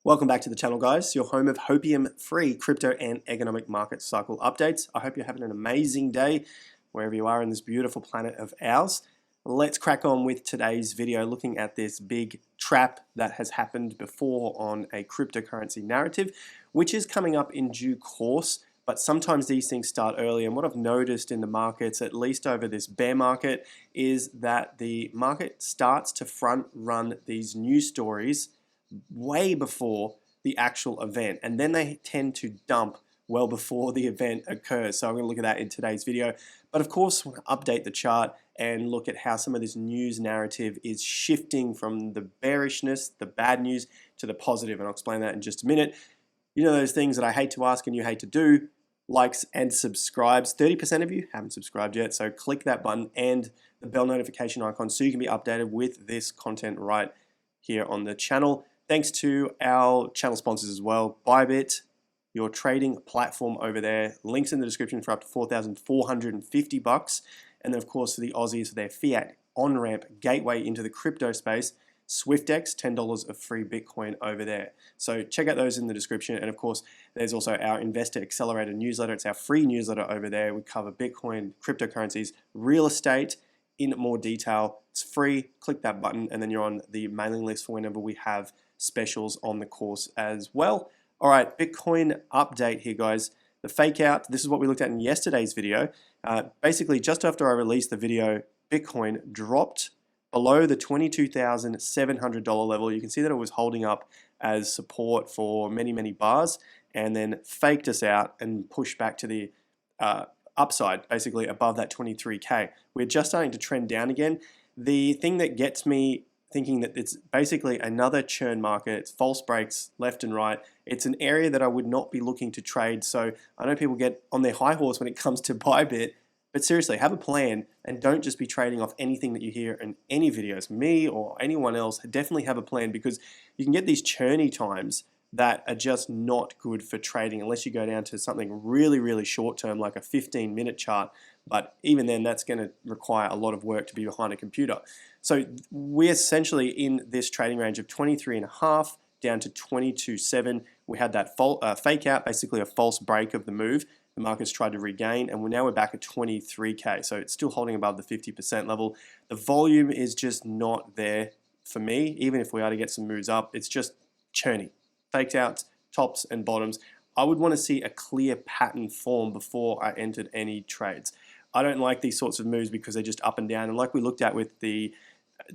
Welcome back to the channel, guys, your home of hopium-free crypto and economic market cycle updates. I hope you're having an amazing day wherever you are in this beautiful planet of ours. Let's crack on with today's video, looking at this big trap that has happened before on a cryptocurrency narrative, which is coming up in due course. But sometimes these things start early, and what I've noticed in the markets, at least over this bear market, is that the market starts to front run these news stories way before the actual event, and then they tend to dump well before the event occurs. So I'm going to look at that in today's video. But of course, I want to update the chart and look at how some of this news narrative is shifting from the bearishness, the bad news, to the positive, and I'll explain that in just a minute. You know those things that I hate to ask and you hate to do: likes and subscribes. 30% of you haven't subscribed yet, so click that button and the bell notification icon so you can be updated with this content right here on the channel. Thanks to our channel sponsors as well, Bybit, your trading platform over there. Links in the description for up to $4,450. And then of course for the Aussies, for their fiat on-ramp gateway into the crypto space, SwiftX, $10 of free Bitcoin over there. So check out those in the description. And of course, there's also our Investor Accelerator newsletter. It's our free newsletter over there. We cover Bitcoin, cryptocurrencies, real estate in more detail. It's free. Click that button and then you're on the mailing list for whenever we have specials on the course as well. All right, Bitcoin update here, guys. The fake out, this is what we looked at in yesterday's video. Basically, just after I released the video, Bitcoin dropped below the $22,700 level. You can see that it was holding up as support for many, many bars, and then faked us out and pushed back to the upside, basically above that 23K. We're just starting to trend down again. The thing that gets me thinking that it's basically another churn market, it's false breaks left and right. It's an area that I would not be looking to trade. So I know people get on their high horse when it comes to Bybit, but seriously, have a plan and don't just be trading off anything that you hear in any videos. Me or anyone else, definitely have a plan, because you can get these churny times that are just not good for trading unless you go down to something really, really short term, like a 15-minute chart. But even then, that's going to require a lot of work to be behind a computer. So we're essentially in this trading range of 23.5 down to 22.7. We had that fake out, basically a false break of the move. The market's tried to regain, and now we're back at 23K. So it's still holding above the 50% level. The volume is just not there for me. Even if we are to get some moves up, it's just churny. Faked outs, tops and bottoms. I would want to see a clear pattern form before I entered any trades. I don't like these sorts of moves because they're just up and down. And like we looked at with the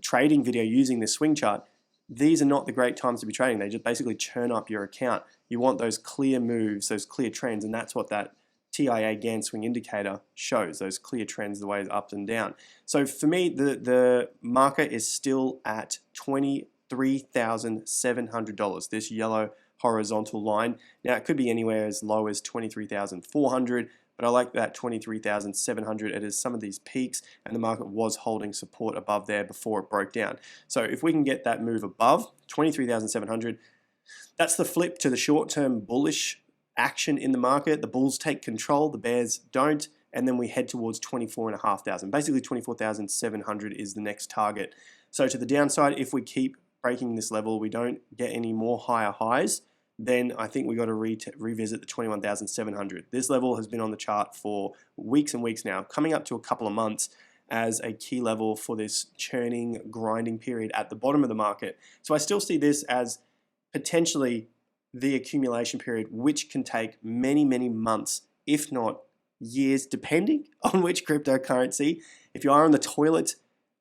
trading video using this swing chart, these are not the great times to be trading. They just basically churn up your account. You want those clear moves, those clear trends, and that's what that TIA Gann swing indicator shows, those clear trends, the ways up and down. So for me, the market is still at $23,700, this yellow horizontal line. Now it could be anywhere as low as 23,400, but I like that 23,700. It is some of these peaks, and the market was holding support above there before it broke down. So if we can get that move above 23,700, that's the flip to the short-term bullish action in the market. The bulls take control, the bears don't, and then we head towards 24,500. Basically 24,700 is the next target. So to the downside, if we keep breaking this level, we don't get any more higher highs, then I think we got to revisit the 21,700. This level has been on the chart for weeks and weeks now, coming up to a couple of months as a key level for this churning, grinding period at the bottom of the market. So I still see this as potentially the accumulation period, which can take many, many months, if not years, depending on which cryptocurrency. If you are on the toilet,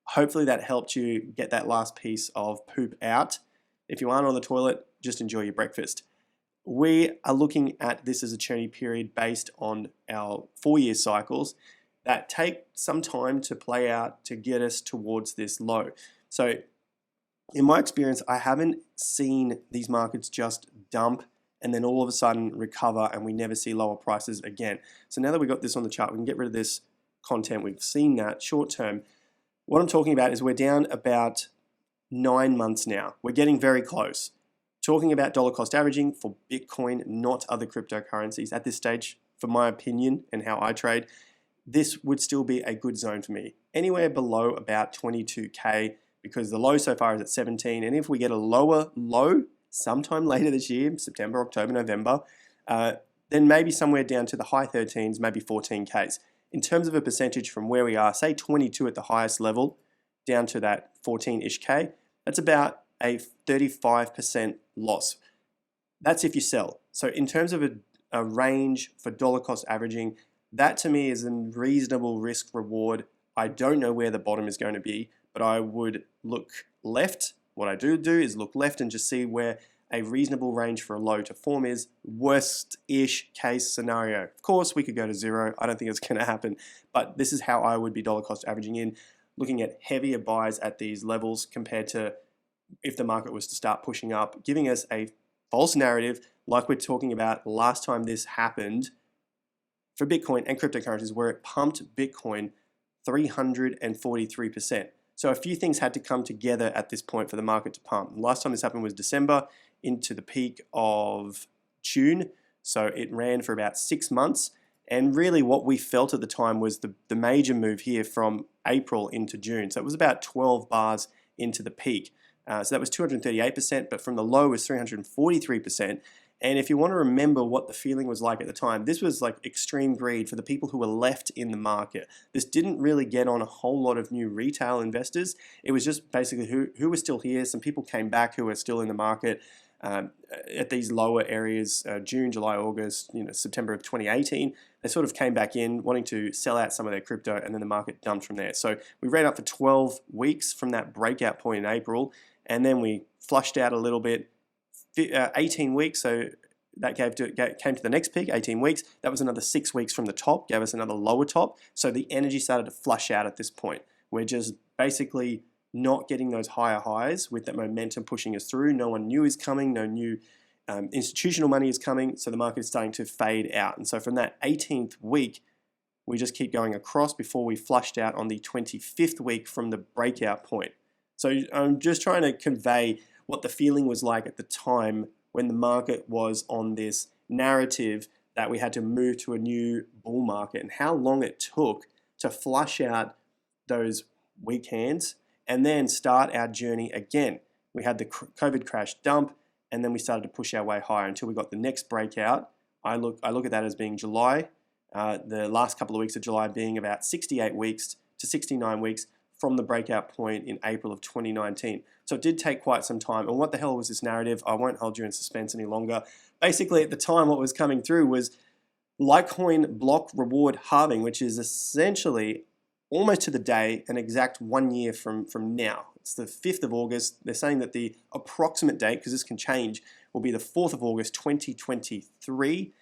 hopefully that helped you get that last piece of poop out. If you aren't on the toilet, just enjoy your breakfast. We are looking at this as a churny period based on our 4-year cycles that take some time to play out to get us towards this low. So in my experience, I haven't seen these markets just dump and then all of a sudden recover and we never see lower prices again. So now that we've got this on the chart, we can get rid of this content. We've seen that short term. What I'm talking about is we're down about 9 months now. We're getting very close. Talking about dollar cost averaging for Bitcoin, not other cryptocurrencies at this stage, for my opinion and how I trade, this would still be a good zone for me. Anywhere below about 22K, because the low so far is at 17, and if we get a lower low sometime later this year, September, October, November, then maybe somewhere down to the high 13s, maybe 14Ks. In terms of a percentage from where we are, say 22 at the highest level, down to that 14-ish K, that's about a 35% loss. That's if you sell. So in terms of a range for dollar cost averaging, that to me is a reasonable risk reward. I don't know where the bottom is going to be, but I would look left. What I do is look left and just see where a reasonable range for a low to form is. Worst-ish case scenario. Of course, we could go to zero. I don't think it's going to happen, but this is how I would be dollar cost averaging in, looking at heavier buys at these levels compared to if the market was to start pushing up, giving us a false narrative like we're talking about last time this happened for Bitcoin and cryptocurrencies, where it pumped Bitcoin 343%. So a few things had to come together at this point for the market to pump. Last time this happened was December into the peak of June. So it ran for about 6 months. And really what we felt at the time was the major move here from April into June. So it was about 12 bars into the peak. So that was 238%, but from the low was 343%. And if you want to remember what the feeling was like at the time, this was like extreme greed for the people who were left in the market. This didn't really get on a whole lot of new retail investors. It was just basically who was still here. Some people came back who were still in the market at these lower areas, June, July, August, September of 2018. They sort of came back in wanting to sell out some of their crypto, and then the market dumped from there. So we ran up for 12 weeks from that breakout point in April, and then we flushed out a little bit. 18 weeks, so that came to the next peak, 18 weeks. That was another 6 weeks from the top, gave us another lower top. So the energy started to flush out at this point. We're just basically not getting those higher highs with that momentum pushing us through. No one new is coming, no new institutional money is coming, so the market is starting to fade out. And so from that 18th week, we just keep going across before we flushed out on the 25th week from the breakout point. So I'm just trying to convey what the feeling was like at the time when the market was on this narrative that we had to move to a new bull market, and how long it took to flush out those weak hands and then start our journey again. We had the COVID crash dump, and then we started to push our way higher until we got the next breakout. I look at that as being July, the last couple of weeks of July being about 68 weeks to 69 weeks from the breakout point in April of 2019. So it did take quite some time. And what the hell was this narrative? I won't hold you in suspense any longer. Basically, at the time, what was coming through was Litecoin block reward halving, which is essentially almost to the day an exact 1 year from now. It's the 5th of August. They're saying that the approximate date, because this can change, will be the 4th of August 2023.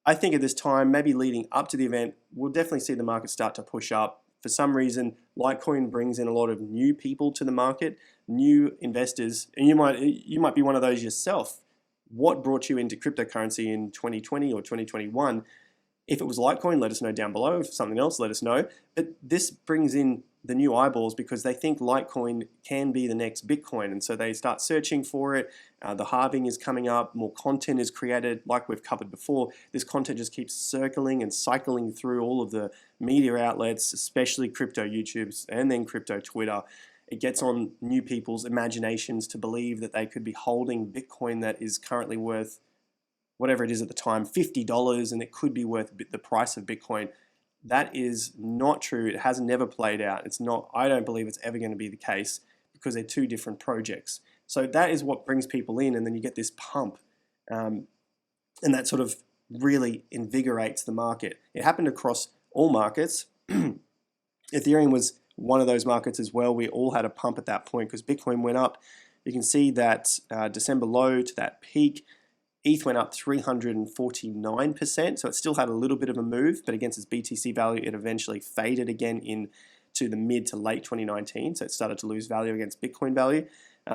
I think at this time, maybe leading up to the event, we'll definitely see the market start to push up. For some reason, Litecoin brings in a lot of new people to the market, new investors, and you might be one of those yourself. What brought you into cryptocurrency in 2020 or 2021? If it was Litecoin, let us know down below. If it's something else, let us know. But this brings in the new eyeballs because they think Litecoin can be the next Bitcoin, and so they start searching for it. The halving is coming up, more content is created. Like we've covered before, this content just keeps circling and cycling through all of the media outlets, especially crypto YouTubes and then crypto Twitter. It gets on new people's imaginations to believe that they could be holding Bitcoin that is currently worth whatever it is at the time, $50, and it could be worth the price of Bitcoin. That is not true. It has never played out. It's not. I don't believe it's ever going to be the case because they're two different projects. So that is what brings people in, and then you get this pump, and that sort of really invigorates the market. It happened across all markets. Ethereum was one of those markets as well. We all had a pump at that point because Bitcoin went up. You can see that December low to that peak. ETH went up 349%, so it still had a little bit of a move, but against its BTC value, it eventually faded again into the mid to late 2019, so it started to lose value against Bitcoin value.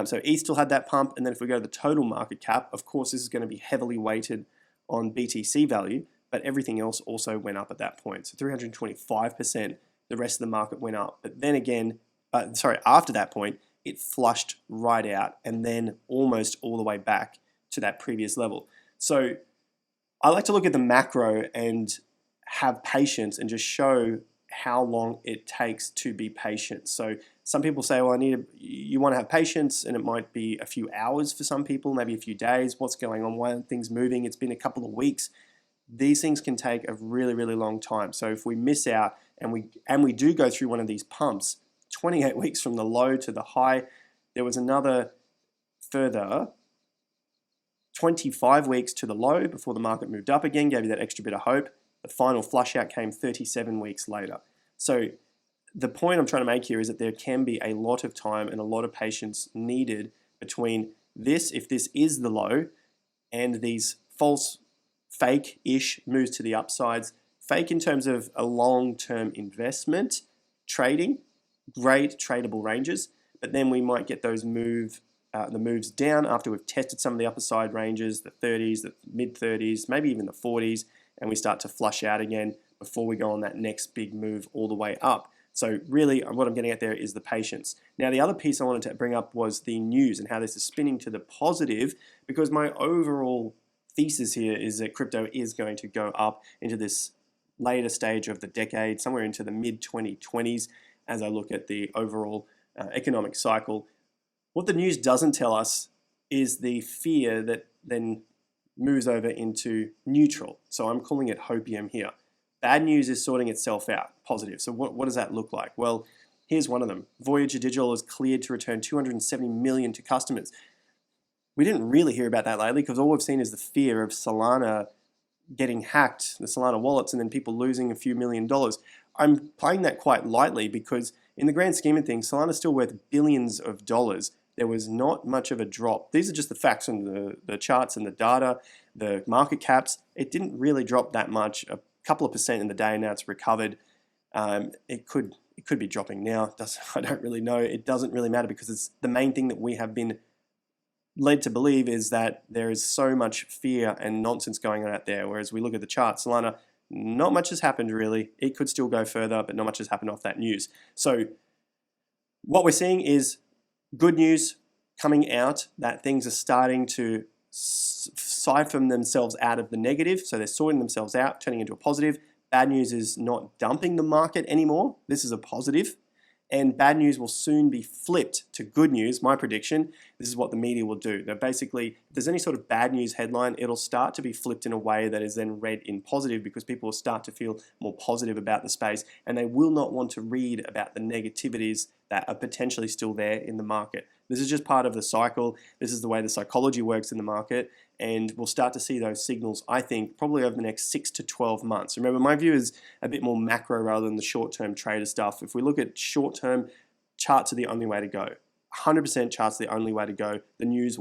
So ETH still had that pump, and then if we go to the total market cap, of course this is going to be heavily weighted on BTC value, but everything else also went up at that point. So 325%, the rest of the market went up. But then again, after that point, it flushed right out and then almost all the way back to that previous level. So I like to look at the macro and have patience and just show how long it takes to be patient. So Some people say, well, you want to have patience, and it might be a few hours for some people, maybe a few days. What's going on? Why aren't things moving? It's been a couple of weeks. These things can take a really, really long time. So if we miss out and we do go through one of these pumps, 28 weeks from the low to the high, there was another further 25 weeks to the low before the market moved up again, gave you that extra bit of hope. The final flush out came 37 weeks later. So the point I'm trying to make here is that there can be a lot of time and a lot of patience needed between this, if this is the low, and these false, fake-ish moves to the upsides. Fake in terms of a long-term investment, trading, great tradable ranges, but then we might get those the moves down after we've tested some of the upper side ranges, the 30s, the mid 30s, maybe even the 40s, and we start to flush out again before we go on that next big move all the way up. So really what I'm getting at there is the patience. Now the other piece I wanted to bring up was the news and how this is spinning to the positive, because my overall thesis here is that crypto is going to go up into this later stage of the decade, somewhere into the mid 2020s as I look at the overall economic cycle. What the news doesn't tell us is the fear that then moves over into neutral. So I'm calling it hopium here. Bad news is sorting itself out, positive. So what does that look like? Well, here's one of them. Voyager Digital is cleared to return $270 million to customers. We didn't really hear about that lately because all we've seen is the fear of Solana getting hacked, the Solana wallets, and then people losing a few $1 million. I'm playing that quite lightly because in the grand scheme of things, Solana's still worth billions of dollars. There was not much of a drop. These are just the facts and the charts and the data, the market caps. It didn't really drop that much, a couple of percent in the day, and now it's recovered. It could be dropping now. I don't really know. It doesn't really matter because it's the main thing that we have been led to believe is that there is so much fear and nonsense going on out there. Whereas we look at the chart, Solana, not much has happened really. It could still go further, but not much has happened off that news. So what we're seeing is good news coming out that things are starting to siphon themselves out of the negative. So they're sorting themselves out, turning into a positive. Bad news is not dumping the market anymore. This is a positive. And bad news will soon be flipped to good news. My prediction, this is what the media will do. They're basically, if there's any sort of bad news headline, it'll start to be flipped in a way that is then read in positive because people will start to feel more positive about the space and they will not want to read about the negativities that are potentially still there in the market. This is just part of the cycle. This is the way the psychology works in the market, and we'll start to see those signals, I think, probably over the next 6 to 12 months. Remember, my view is a bit more macro rather than the short-term trader stuff. If we look at short-term, charts are the only way to go. 100% charts are the only way to go. The news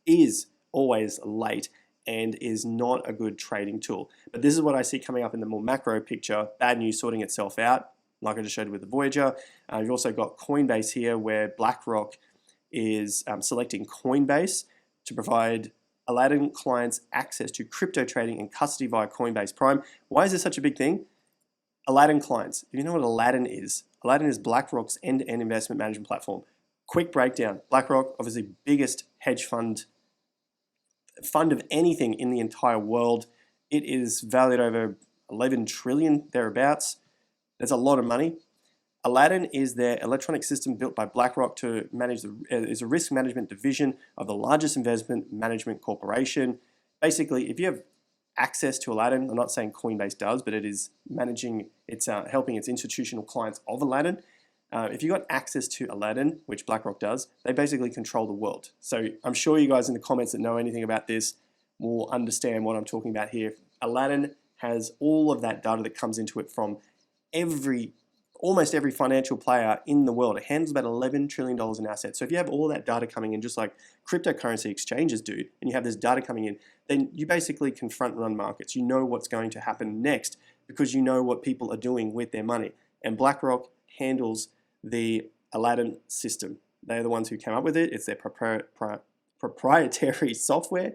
is always late and is not a good trading tool. But this is what I see coming up in the more macro picture, bad news sorting itself out, like I just showed with the Voyager. You've also got Coinbase here, where BlackRock is selecting Coinbase to provide Aladdin clients access to crypto trading and custody via Coinbase Prime. Why is this such a big thing? Aladdin clients. If you know what Aladdin is BlackRock's end-to-end investment management platform. Quick breakdown. BlackRock, obviously biggest hedge fund of anything in the entire world. It is valued over 11 trillion thereabouts. That's a lot of money. Aladdin is their electronic system built by BlackRock to manage is a risk management division of the largest investment management corporation. Basically, if you have access to Aladdin, I'm not saying Coinbase does, but it is managing, it's helping its institutional clients of Aladdin. If you got access to Aladdin, which BlackRock does, they basically control the world. So I'm sure you guys in the comments that know anything about this will understand what I'm talking about here. Aladdin has all of that data that comes into it from almost every financial player in the world. It handles about $11 trillion in assets. So if you have all that data coming in, just like cryptocurrency exchanges do, and you have this data coming in, then you basically can front run markets. You know what's going to happen next because you know what people are doing with their money. And BlackRock handles the Aladdin system. They're the ones who came up with it. It's their proprietary software.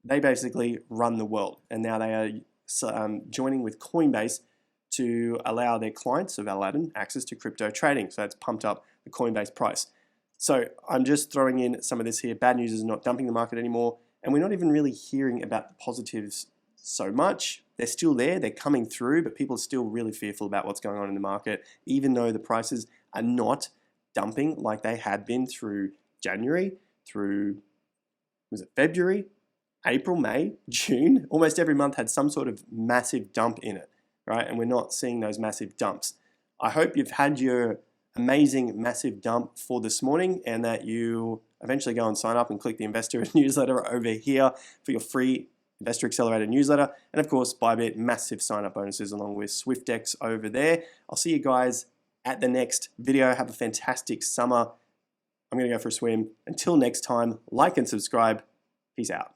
They basically run the world. And now they are joining with Coinbase to allow their clients of Aladdin access to crypto trading. So that's pumped up the Coinbase price. So I'm just throwing in some of this here. Bad news is not dumping the market anymore. And we're not even really hearing about the positives so much. They're still there, they're coming through, but people are still really fearful about what's going on in the market, even though the prices are not dumping like they had been through January, through, was it February, April, May, June, almost every month had some sort of massive dump in it, right? And we're not seeing those massive dumps. I hope you've had your amazing massive dump for this morning and that you eventually go and sign up and click the investor newsletter over here for your free Investor Accelerator newsletter. And of course, Bybit, massive sign up bonuses along with SwiftX over there. I'll see you guys at the next video. Have a fantastic summer. I'm going to go for a swim. Until next time, like and subscribe. Peace out.